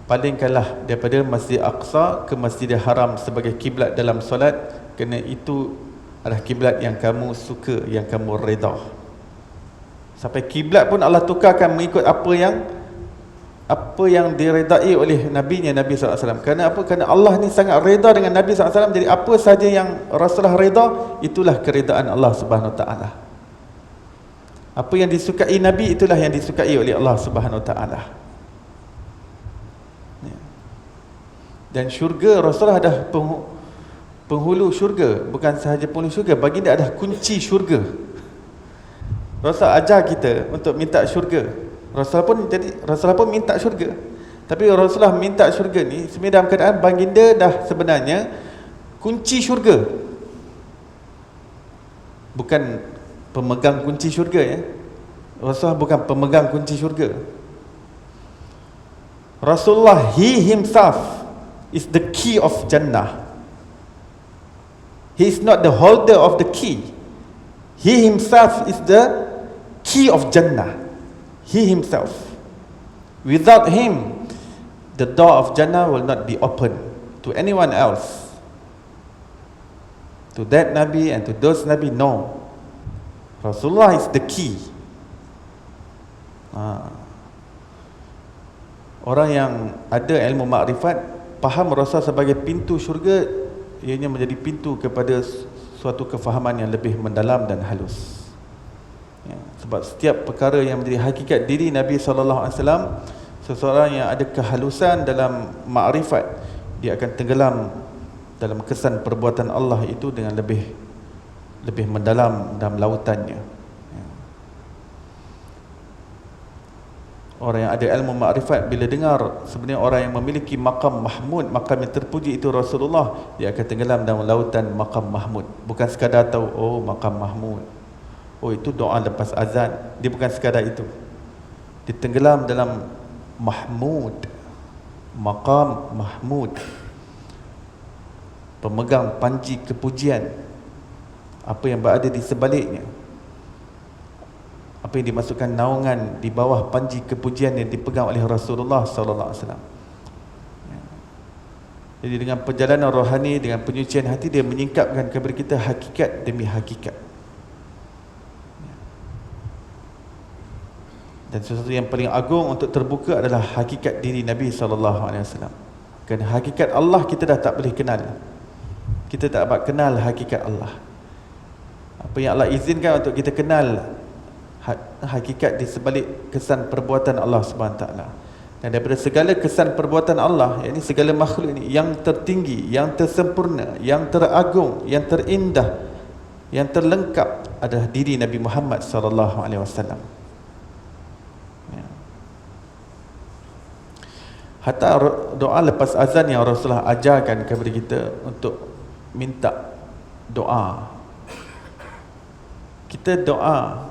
palingkanlah daripada Masjid Aqsa ke Masjidil Haram sebagai kiblat dalam solat, kerana itu adalah kiblat yang kamu suka, yang kamu redha. Sampai kiblat pun Allah tukarkan mengikut apa yang diredai oleh Nabi-Nya Nabi SAW. Kerana apa? Kerana Allah ni sangat reda dengan Nabi SAW. Jadi apa saja yang Rasulullah reda, itulah keredaan Allah Subhanahu Wa Taala. Apa yang disukai Nabi, itulah yang disukai oleh Allah Subhanahu Wa Taala. Dan syurga, Rasulullah dah penghulu syurga. Bukan sahaja penghulu syurga, baginda adalah kunci syurga. Rasulullah ajar kita untuk minta syurga. Rasulullah pun minta syurga. Tapi Rasulullah minta syurga ni sebenarnya dalam keadaan baginda dah sebenarnya kunci syurga. Bukan pemegang kunci syurga ya. Rasulullah bukan pemegang kunci syurga. Rasulullah, he himself is the key of Jannah. He is not the holder of the key. He himself is the key of Jannah. He himself. Without him, the door of Jannah will not be open to anyone else. To that Nabi and to those Nabi, no. Rasulullah is the key. Orang yang ada ilmu makrifat faham Rasulullah sebagai pintu syurga, ianya menjadi pintu kepada suatu kefahaman yang lebih mendalam dan halus. Ya, sebab setiap perkara yang menjadi hakikat diri Nabi SAW, seseorang yang ada kehalusan dalam makrifat, dia akan tenggelam dalam kesan perbuatan Allah itu dengan lebih mendalam dalam lautannya. Ya. Orang yang ada ilmu makrifat bila dengar sebenarnya orang yang memiliki maqam mahmud, maqam yang terpuji itu Rasulullah, dia akan tenggelam dalam lautan maqam mahmud. Bukan sekadar tahu, oh maqam mahmud, oh itu doa lepas azan. Dia bukan sekadar itu. Dia tenggelam dalam mahmud, maqam mahmud, pemegang panji kepujian, apa yang berada di sebaliknya, apa yang dimasukkan naungan di bawah panji kepujian yang dipegang oleh Rasulullah sallallahu alaihi wasallam. Jadi dengan perjalanan rohani, dengan penyucian hati, dia menyingkapkan kepada kita hakikat demi hakikat. Dan sesuatu yang paling agung untuk terbuka adalah hakikat diri Nabi sallallahu alaihi wasallam. Kerana hakikat Allah kita dah tak boleh kenal. Kita tak dapat kenal hakikat Allah. Apa yang Allah izinkan untuk kita kenal hakikat di sebalik kesan perbuatan Allah Subhanahu taala. Dan daripada segala kesan perbuatan Allah, yakni segala makhluk ini, yang tertinggi, yang tersempurna, yang teragung, yang terindah, yang terlengkap adalah diri Nabi Muhammad sallallahu alaihi wasallam. Hatta doa lepas azan yang Rasulullah ajarkan kepada kita untuk minta doa. Kita doa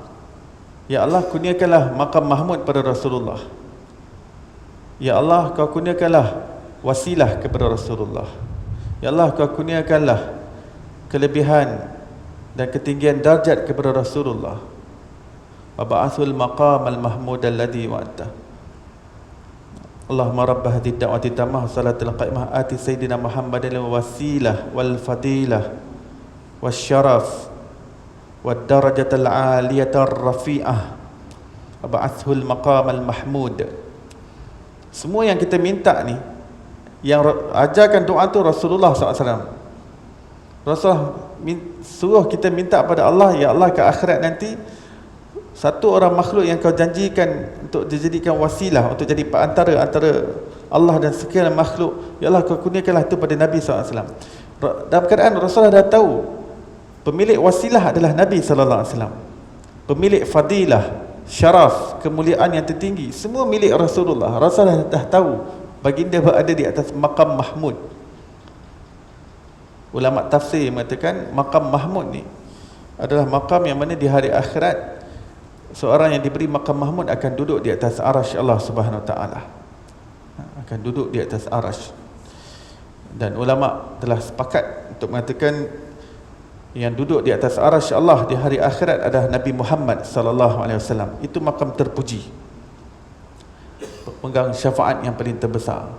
Ya Allah, kurniakanlah maqam mahmud pada Rasulullah. Ya Allah, kau kurniakanlah wasilah kepada Rasulullah. Ya Allah, kau kurniakanlah kelebihan dan ketinggian darjat kepada Rasulullah. Wa ba'athul maqam al-mahmud alladhi wa'ata. Allahumma rabb hadhihi ad-da'wati tammah salatul qa'imah ati sayyidina Muhammadin wasilah wal fadilah wasyaraf wad darajatal 'aliyatar rafi'ah wa ba'athul maqam al-mahmud. Semua yang kita minta ni, yang ajarkan doa tu Rasulullah SAW. Rasulullah suruh kita minta pada Allah, ya Allah, ke akhirat nanti satu orang makhluk yang kau janjikan untuk dijadikan wasilah, untuk jadi perantara antara Allah dan sekian makhluk, ya Allah, kau kurniakanlah itu pada Nabi SAW. Dalam keadaan Rasulullah dah tahu pemilik wasilah adalah Nabi SAW, pemilik fadilah, syaraf, kemuliaan yang tertinggi, semua milik Rasulullah. Rasulullah dah tahu baginda berada di atas maqam mahmud. Ulama tafsir mengatakan maqam mahmud ni adalah maqam yang mana di hari akhirat seorang yang diberi maqam mahmud akan duduk di atas arasy Allah Subhanahu Wa Taala, akan duduk di atas arasy. Dan ulama telah sepakat untuk mengatakan yang duduk di atas arasy Allah di hari akhirat adalah Nabi Muhammad sallallahu alaihi wasallam. Itu maqam terpuji, pemegang syafaat yang paling terbesar.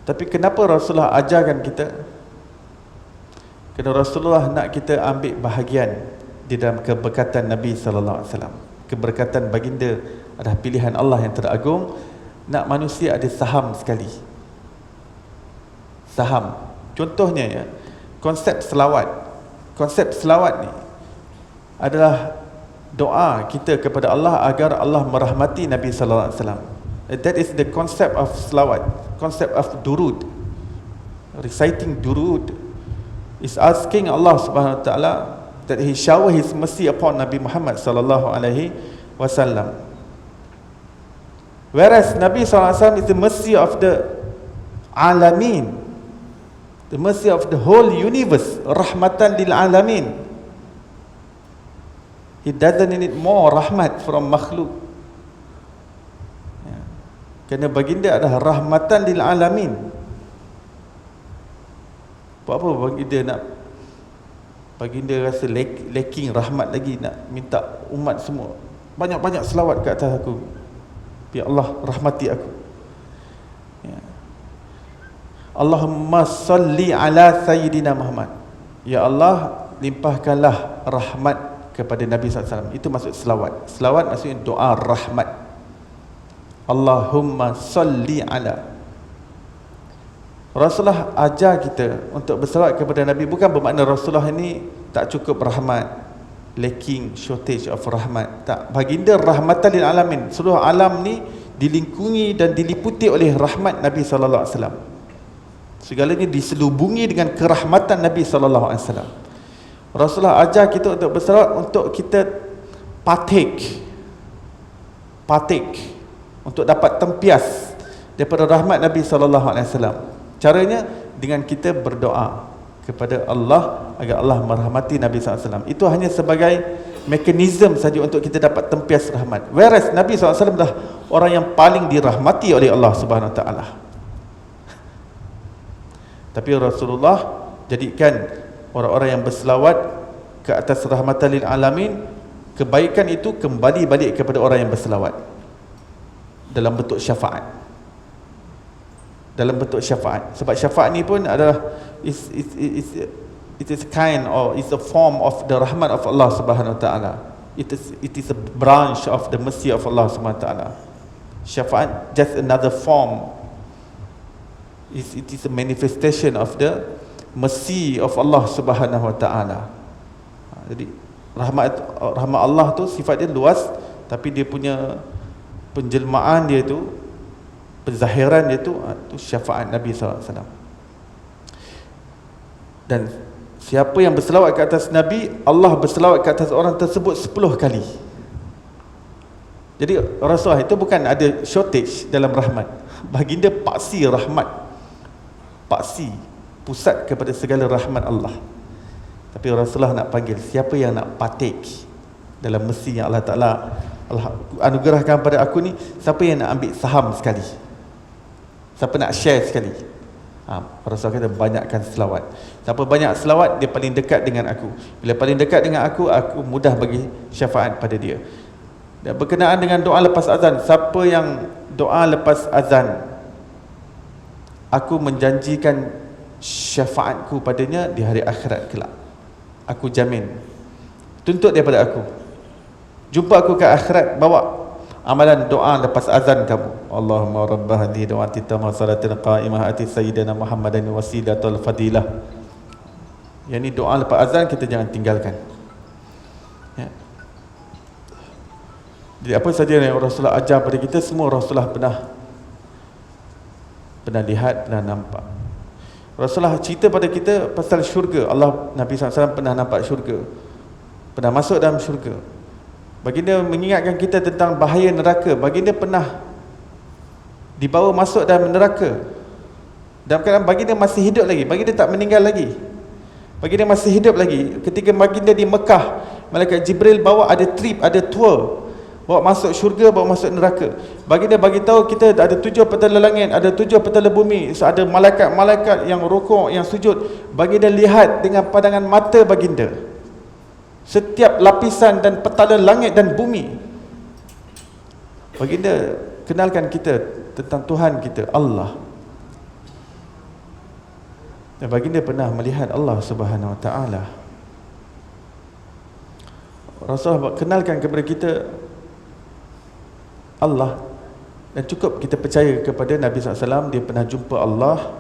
Tapi kenapa Rasulullah ajarkan kita? Kerana Rasulullah nak kita ambil bahagian di dalam keberkatan Nabi sallallahu alaihi wasallam. Keberkatan baginda adalah pilihan Allah yang teragung. Nak manusia ada saham sekali. Saham. Contohnya ya, konsep selawat. Konsep selawat ni adalah doa kita kepada Allah agar Allah merahmati Nabi sallallahu alaihi wasallam. That is the concept of selawat, concept of durud. Reciting durud is asking Allah Subhanahu Wa Taala that He shower His mercy upon Nabi Muhammad sallallahu alaihi wasallam. Whereas Nabi sallallahu alaihi wasallam is the mercy of the alamin, the mercy of the whole universe, rahmatan lil alamin. He doesn't need more rahmat from makhluk. Kerana baginda adalah rahmatan lil alamin. Buat apa baginda rasa lacking rahmat lagi, nak minta umat semua banyak-banyak selawat ke atas aku, ya Allah rahmati aku, ya. Allahumma salli ala sayyidina Muhammad, ya Allah limpahkanlah rahmat kepada Nabi SAW. Itu maksud selawat. Selawat maksudnya doa rahmat. Allahumma salli ala. Rasulullah ajar kita untuk berselawat kepada Nabi. Bukan bermakna Rasulullah ini tak cukup rahmat, lacking, shortage of rahmat. Tak, baginda rahmatan lil alamin. Seluruh alam ni dilingkungi dan diliputi oleh rahmat Nabi sallallahu alaihi wasallam. Segalanya diselubungi dengan kerahmatan Nabi sallallahu alaihi wasallam. Rasulullah ajar kita untuk berselawat, untuk kita partake, untuk dapat tempias daripada rahmat Nabi sallallahu alaihi wasallam. Caranya dengan kita berdoa kepada Allah agar Allah merahmati Nabi sallallahu alaihi wasallam. Itu hanya sebagai mekanisme saja untuk kita dapat tempias rahmat. Whereas Nabi sallallahu alaihi wasallam adalah orang yang paling dirahmati oleh Allah Subhanahu wa taala. Tapi Rasulullah jadikan orang-orang yang berselawat ke atas rahmatan lil alamin, kebaikan itu kembali balik kepada orang yang berselawat dalam bentuk syafaat. Dalam bentuk syafaat. Sebab syafaat ni pun adalah it is kind, or is a form of the rahmat of Allah Subhanahu wa taala. It is a branch of the mercy of Allah Subhanahu wa taala. Syafaat just another form. It is a manifestation of the mercy of Allah Subhanahu wa taala. Jadi rahmat Allah tu sifat dia luas, tapi dia punya penjelmaan dia tu, penzahiran dia tu syafaat Nabi SAW. Dan siapa yang berselawat ke atas Nabi, Allah berselawat ke atas orang tersebut 10 kali. Jadi Rasulullah itu bukan ada shortage dalam rahmat. Baginda paksi rahmat, paksi pusat kepada segala rahmat Allah. Tapi Rasulullah nak panggil siapa yang nak partake, dalam mesti yang Allah Ta'ala anugerahkan pada aku ni, siapa yang nak ambil saham sekali, siapa nak share sekali. Rasulullah kata banyakkan selawat. Siapa banyak selawat, dia paling dekat dengan aku. Bila paling dekat dengan aku mudah bagi syafaat pada dia. Dan berkenaan dengan doa lepas azan, siapa yang doa lepas azan, aku menjanjikan syafaatku padanya di hari akhirat kelak. Aku jamin. Tuntut daripada aku, jumpa aku ke akhirat, bawa amalan doa lepas azan kamu. Allahumma rabbah hadhihi da'wati tamma salatin qa'imah ati sayyidina Muhammadan wasilatul fadilah. Yang ni doa lepas azan kita jangan tinggalkan. Ya. Jadi apa saja yang Rasulullah ajar pada kita, semua Rasulullah pernah lihat, pernah nampak. Rasulullah cerita pada kita pasal syurga. Nabi SAW pernah nampak syurga, pernah masuk dalam syurga. Baginda mengingatkan kita tentang bahaya neraka. Baginda pernah dibawa masuk dalam neraka dalam keadaan baginda masih hidup lagi. Baginda tak meninggal lagi, baginda masih hidup lagi. Ketika baginda di Mekah, malaikat Jibril bawa, ada trip, ada tour, bawa masuk syurga, bawa masuk neraka. Baginda bagi tahu kita ada 7 petala langit, ada 7 petala bumi, ada malaikat-malaikat yang rukuk, yang sujud. Baginda lihat dengan pandangan mata baginda setiap lapisan dan petala langit dan bumi. Baginda kenalkan kita tentang Tuhan kita, Allah. Dan baginda pernah melihat Allah Subhanahu Wa Taala. Rasulullah kenalkan kepada kita Allah, dan cukup kita percaya kepada Nabi SAW. Dia pernah jumpa Allah,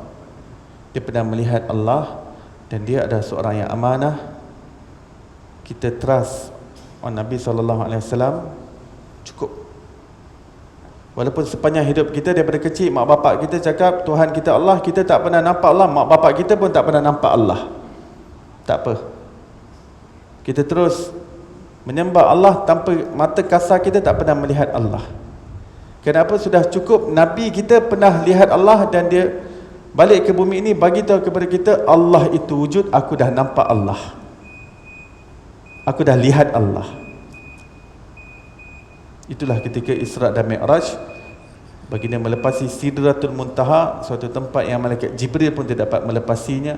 dia pernah melihat Allah, dan dia adalah seorang yang amanah. Kita trust on Nabi SAW, cukup. Walaupun sepanjang hidup kita daripada kecil, mak bapak kita cakap Tuhan kita Allah, kita tak pernah nampak Allah, mak bapak kita pun tak pernah nampak Allah, tak apa, kita terus menyembah Allah tanpa mata kasar kita tak pernah melihat Allah. Kenapa? Sudah cukup Nabi kita pernah lihat Allah, dan dia balik ke bumi ini bagi tahu kepada kita Allah itu wujud. Aku dah nampak Allah, aku dah lihat Allah. Itulah ketika Isra dan Mi'raj, baginda melepasi Sidratul Muntaha, suatu tempat yang malaikat Jibril pun tidak dapat melepasinya.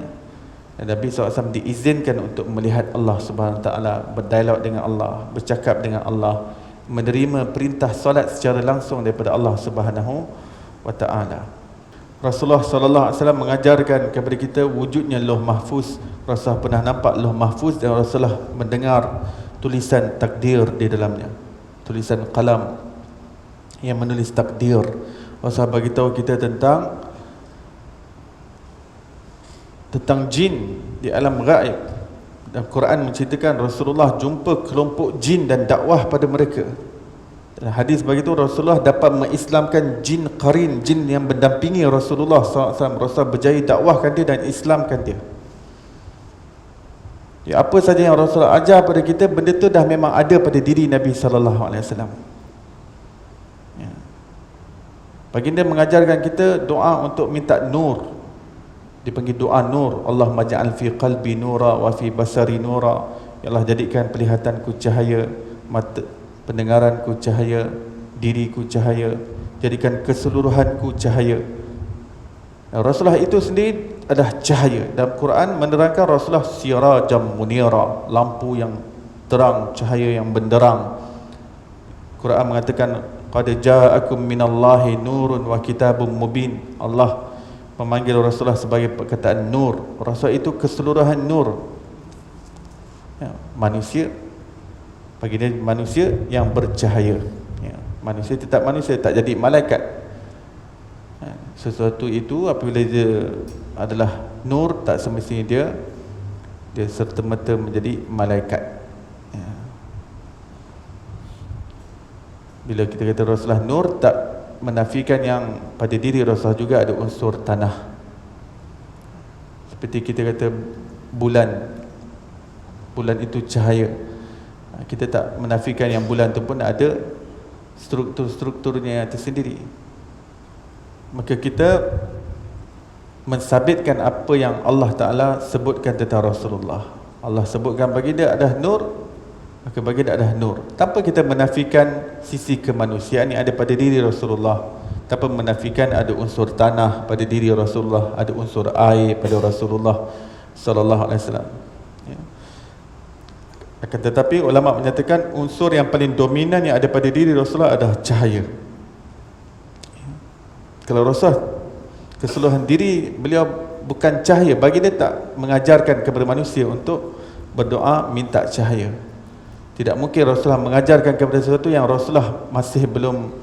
Dan Nabi SAW diizinkan untuk melihat Allah Subhanahu Wa Taala, berdialog dengan Allah, bercakap dengan Allah, menerima perintah solat secara langsung daripada Allah Subhanahu Wa Taala. Rasulullah SAW mengajarkan kepada kita wujudnya Lauh Mahfuz. Rasulullah pernah nampak Lauh Mahfuz, dan Rasulullah mendengar tulisan takdir di dalamnya, tulisan kalam yang menulis takdir. Rasulullah bagi tahu kita tentang jin di alam gaib. Dan Quran menceritakan Rasulullah jumpa kelompok jin dan dakwah pada mereka. Dan hadis bagi itu Rasulullah dapat mengislamkan jin qarin, jin yang mendampingi Rasulullah SAW. Rasulullah berjaya dakwahkan dia dan islamkan dia. Ya, apa saja yang Rasulullah ajar pada kita, benda tu dah memang ada pada diri Nabi SAW. Ya. Baginda mengajarkan kita doa untuk minta nur, dipanggil doa nur. Allahumma ja'al fi qalbi nura wa fi basari nura. Ya Allah, jadikan penglihatanku cahaya, mata pendengaranku cahaya, diriku cahaya, jadikan keseluruhanku cahaya. Rasulullah itu sendiri adalah cahaya. Dalam Quran menerangkan Rasulullah sirajam munira, lampu yang terang, cahaya yang benderang. Quran mengatakan qad ja'akum minallahi nurun wa kitabun mubin. Allah memanggil Rasulullah sebagai perkataan nur. Rasul itu keseluruhan nur. Ya, manusia, bagi dia manusia yang bercahaya. Ya, manusia tetap manusia, tak jadi malaikat. Ya, sesuatu itu apabila dia adalah nur, tak semestinya dia serta-merta menjadi malaikat. Ya. Bila kita kata Rasulullah nur, tak menafikan yang pada diri Rasulullah juga ada unsur tanah. Seperti kita kata bulan itu cahaya, kita tak menafikan yang bulan itu pun ada struktur-strukturnya yang tersendiri. Maka kita mensabitkan apa yang Allah Ta'ala sebutkan tentang Rasulullah. Allah sebutkan bagi dia adalah nur, maka bagi dia adalah nur. Tanpa kita menafikan sisi kemanusiaan yang ada pada diri Rasulullah, tanpa menafikan ada unsur tanah pada diri Rasulullah, ada unsur air pada Rasulullah sallallahu alaihi wasallam. Ya. Akan tetapi ulama menyatakan unsur yang paling dominan yang ada pada diri Rasulullah adalah cahaya. Ya. Kalau Rasulullah keseluruhan diri beliau bukan cahaya, bagi dia tak mengajarkan kepada manusia untuk berdoa minta cahaya. Tidak mungkin Rasulullah mengajarkan kepada sesuatu yang Rasulullah masih belum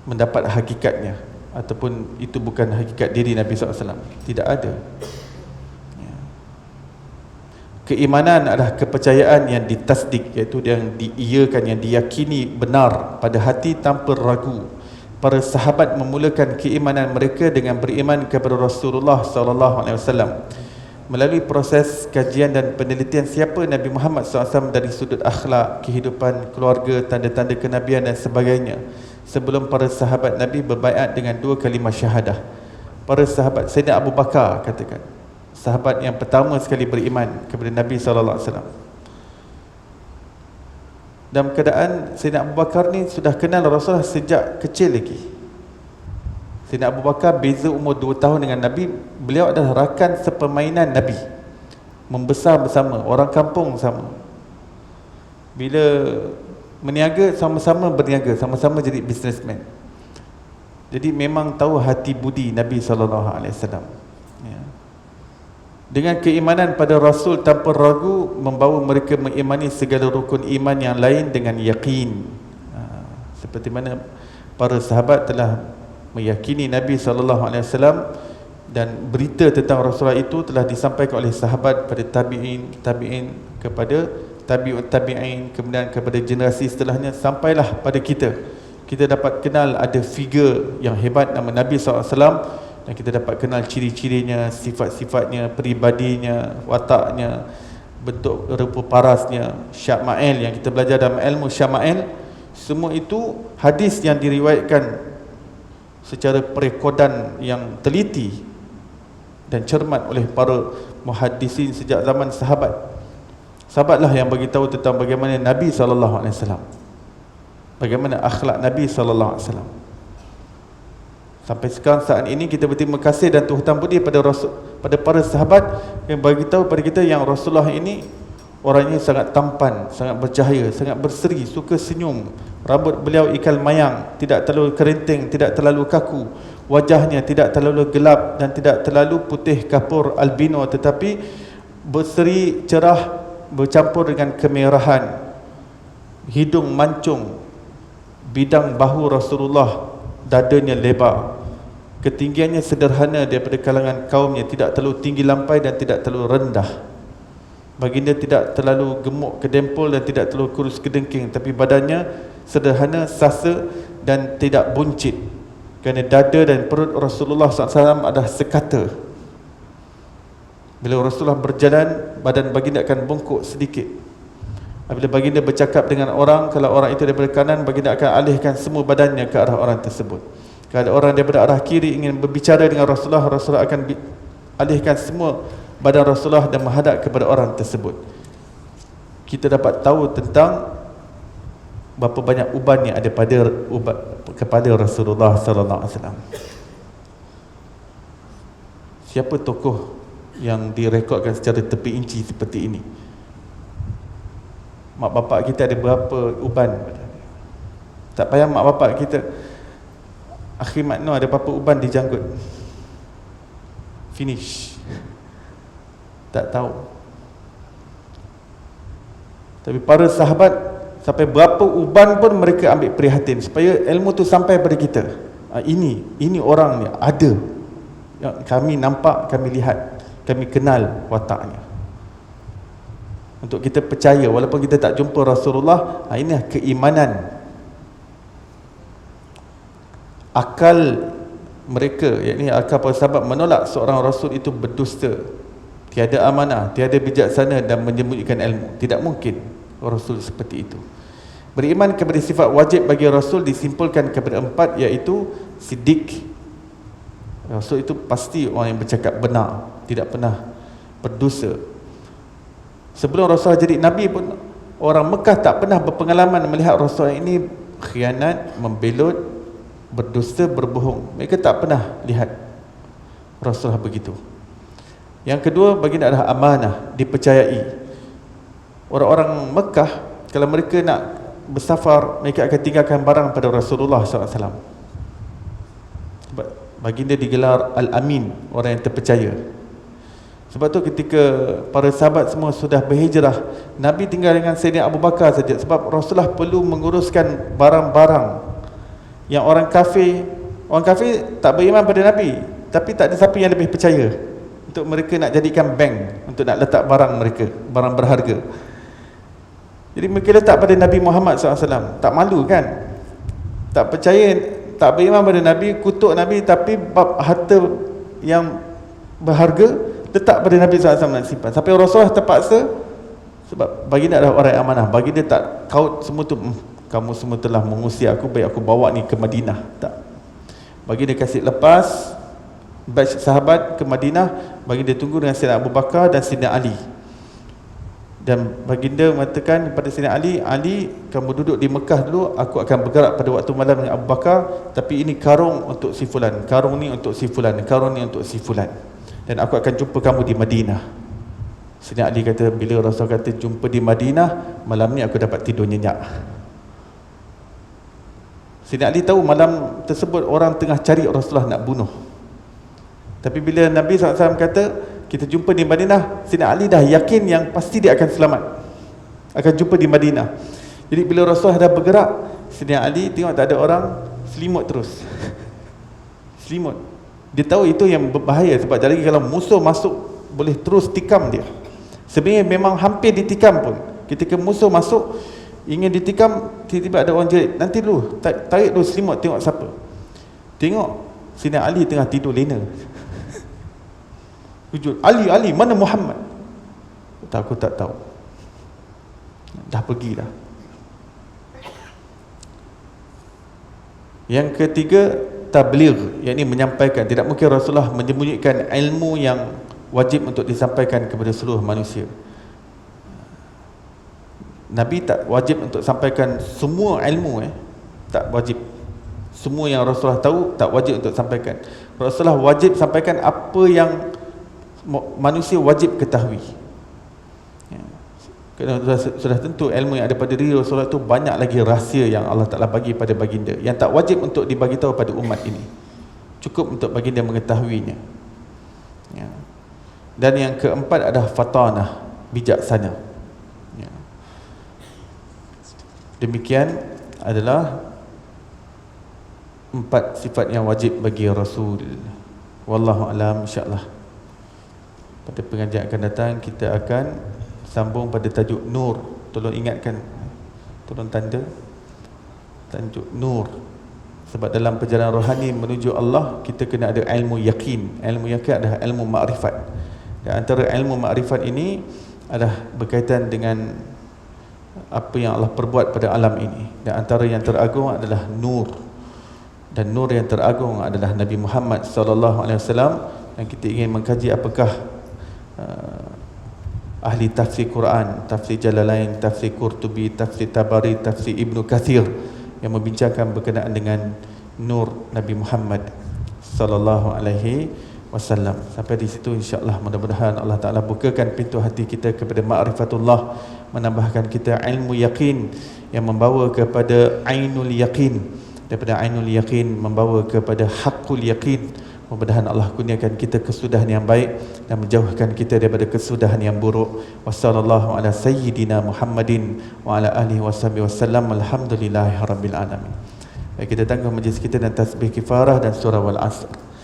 mendapat hakikatnya, ataupun itu bukan hakikat diri Nabi SAW. Tidak ada. Ya. Keimanan adalah kepercayaan yang ditasdik, iaitu yang diiyakan, yang diyakini benar pada hati tanpa ragu. Para sahabat memulakan keimanan mereka dengan beriman kepada Rasulullah SAW. Melalui proses kajian dan penelitian siapa Nabi Muhammad SAW dari sudut akhlak, kehidupan keluarga, tanda-tanda kenabian dan sebagainya, sebelum para sahabat Nabi berbaiat dengan 2 kalimah syahadah. Para sahabat, Sayyidina Abu Bakar katakan, sahabat yang pertama sekali beriman kepada Nabi SAW. Dalam keadaan Sayyidina Abu Bakar ni sudah kenal Rasulullah sejak kecil lagi. Sayyidina Abu Bakar beza umur 2 tahun dengan Nabi. Beliau adalah rakan sepermainan Nabi, membesar bersama, orang kampung sama. Bila meniaga, sama-sama berniaga, sama-sama jadi businessman. Jadi memang tahu hati budi Nabi SAW. Ya. Dengan keimanan pada Rasul tanpa ragu, membawa mereka mengimani segala rukun iman yang lain dengan yakin. Seperti mana para sahabat telah meyakini Nabi SAW, dan berita tentang Rasulullah itu telah disampaikan oleh sahabat pada tabi'in kepada tabi'ut tabi'in, kemudian kepada generasi setelahnya, sampailah pada kita. Kita dapat kenal ada figure yang hebat nama Nabi SAW, dan kita dapat kenal ciri-cirinya, sifat-sifatnya, peribadinya, wataknya, bentuk rupa parasnya, syama'il yang kita belajar dalam ilmu syama'il. Semua itu hadis yang diriwayatkan secara perekodan yang teliti dan cermat oleh para muhaddisin sejak zaman sahabat. Sahabatlah yang bagi tahu tentang bagaimana Nabi SAW, bagaimana akhlak Nabi SAW. Sampai sekarang saat ini kita berterima kasih dan berhutang budi pada para sahabat yang bagi tahu pada kita yang Rasulullah ini orangnya sangat tampan, sangat bercahaya, sangat berseri, suka senyum. Rambut beliau ikal mayang, tidak terlalu kerinting, tidak terlalu kaku. Wajahnya tidak terlalu gelap dan tidak terlalu putih kapur albino, tetapi berseri cerah bercampur dengan kemerahan. Hidung mancung, bidang bahu Rasulullah, dadanya lebar. Ketinggiannya sederhana daripada kalangan kaumnya, tidak terlalu tinggi lampai dan tidak terlalu rendah. Baginda tidak terlalu gemuk kedempul dan tidak terlalu kurus kedengking, tapi badannya sederhana, sasa dan tidak buncit, kerana dada dan perut Rasulullah SAW adalah sekata. Bila Rasulullah berjalan, badan baginda akan bongkok sedikit. Bila baginda bercakap dengan orang, kalau orang itu daripada kanan, baginda akan alihkan semua badannya ke arah orang tersebut. Kalau orang daripada arah kiri ingin berbicara dengan Rasulullah, Rasulullah akan alihkan semua badan Rasulullah dan menghadap kepada orang tersebut. Kita dapat tahu tentang berapa banyak uban yang ada kepada Rasulullah SAW. Siapa tokoh yang direkodkan secara tepi inci seperti ini? Mak bapak kita ada berapa uban? Tak payah mak bapak kita, Akhir Mat Noh ada berapa uban di janggut? Finish. Tak tahu. Tapi para sahabat sampai berapa uban pun mereka ambil prihatin supaya ilmu tu sampai pada kita. Ini orang ni ada yang kami nampak, kami lihat, kami kenal wataknya. Untuk kita percaya walaupun kita tak jumpa Rasulullah, inilah keimanan. Akal mereka, yakni akal para sahabat, menolak seorang Rasul itu berdusta, tiada amanah, tiada bijaksana dan menyembunyikan ilmu. Tidak mungkin Rasul seperti itu. Beriman kepada sifat wajib bagi Rasul disimpulkan kepada 4, iaitu siddiq. Rasul itu pasti orang yang bercakap benar, tidak pernah berdosa. Sebelum Rasul jadi Nabi pun, orang Mekah tak pernah berpengalaman melihat Rasulullah ini khianat, membelot, berdusta, berbohong. Mereka tak pernah lihat Rasulullah begitu. Yang kedua, baginda adalah amanah, dipercayai. Orang-orang Mekah, kalau mereka nak bersafar, mereka akan tinggalkan barang pada Rasulullah SAW. Sebab baginda digelar Al-Amin, orang yang terpercaya. Sebab tu ketika para sahabat semua sudah berhijrah, Nabi tinggal dengan Sayyidina Abu Bakar saja. Sebab Rasulullah perlu menguruskan barang-barang yang orang kafir tak beriman pada Nabi, tapi tak ada siapa yang lebih percaya untuk mereka nak jadikan bank untuk nak letak barang mereka, barang berharga. Jadi mereka letak pada Nabi Muhammad SAW. Tak malu kan? Tak percaya, tak beriman pada Nabi, kutuk Nabi, tapi bab harta yang berharga letak pada Nabi SAW nak simpan. Sampai Rasulullah terpaksa, sebab baginda adalah orang yang amanah. Baginda tak kaut semua tu, kamu semua telah mengusir aku, baik aku bawa ni ke Madinah. Tak. Baginda kasih lepas batch sahabat ke Madinah. Baginda tunggu dengan Sayyidina Abu Bakar dan Sayyidina Ali. Dan baginda mengatakan kepada Sayyidina Ali, Ali, kamu duduk di Mekah dulu, aku akan bergerak pada waktu malam dengan Abu Bakar, tapi ini karung untuk si fulan, karung ni untuk si fulan, karung ni untuk si fulan, dan aku akan jumpa kamu di Madinah. Sayyidina Ali kata, bila Rasul kata jumpa di Madinah, malam ni aku dapat tidur nyenyak. Sayyidina Ali tahu malam tersebut orang tengah cari Rasulullah nak bunuh. Tapi bila Nabi SAW kata kita jumpa di Madinah, Sayyidina Ali dah yakin yang pasti dia akan selamat, akan jumpa di Madinah. Jadi bila Rasulullah dah bergerak, Sayyidina Ali tengok tak ada orang, selimut terus. Selimut. Dia tahu itu yang berbahaya, sebab lagi kalau musuh masuk boleh terus tikam dia. Sebenarnya memang hampir ditikam pun. Ketika musuh masuk ingin ditikam, tiba-tiba ada orang jerit, nanti dulu, tarik dulu selimut, tengok siapa. Tengok Sayyidina Ali tengah tidur lena. Wujud, Ali, mana Muhammad? Aku tak tahu. Dah pergi dah. Yang ketiga, tabligh, yakni menyampaikan. Tidak mungkin Rasulullah menyembunyikan ilmu yang wajib untuk disampaikan kepada seluruh manusia. Nabi tak wajib untuk sampaikan semua ilmu, tak wajib. Semua yang Rasulullah tahu tak wajib untuk sampaikan. Rasulullah wajib sampaikan apa yang manusia wajib ketahui. Kerana sudah tentu ilmu yang ada pada diri Rasulullah itu banyak lagi rahsia yang Allah Ta'ala bagi pada baginda, yang tak wajib untuk dibagi tahu pada umat ini, cukup untuk baginda mengetahuinya. Dan yang keempat adalah fatanah, bijaksana. Demikian adalah 4 sifat yang wajib bagi Rasul. Wallahu a'lam, insya-Allah. Pada pengajian akan datang kita akan sambung pada tajuk Nur. Tolong ingatkan, tolong tanda tajuk Nur. Sebab dalam perjalanan rohani menuju Allah, kita kena ada ilmu yakin. Ilmu yakin adalah ilmu makrifat. Dan antara ilmu makrifat ini adalah berkaitan dengan apa yang Allah perbuat pada alam ini. Dan antara yang teragung adalah Nur. Dan Nur yang teragung adalah Nabi Muhammad SAW. Dan kita ingin mengkaji apakah ahli tafsir Quran, tafsir Jalalain, tafsir Qurtubi, tafsir Tabari, tafsir Ibnu Kathir yang membincangkan berkenaan dengan Nur Nabi Muhammad sallallahu alaihi wasallam. Sampai di situ insya-Allah, mudah-mudahan Allah Taala bukakan pintu hati kita kepada ma'rifatullah, menambahkan kita ilmu yakin yang membawa kepada ainul yakin, daripada ainul yakin membawa kepada haqqul yakin. Mudah-mudahan Allah kurniakan kita kesudahan yang baik dan menjauhkan kita daripada kesudahan yang buruk. Wassallallahu ala sayyidina Muhammadin wa ala alihi wasallam. Alhamdulillahirabbil alamin. Baik, kita tangguh majlis kita dan tasbih kifarah dan surah wal asr.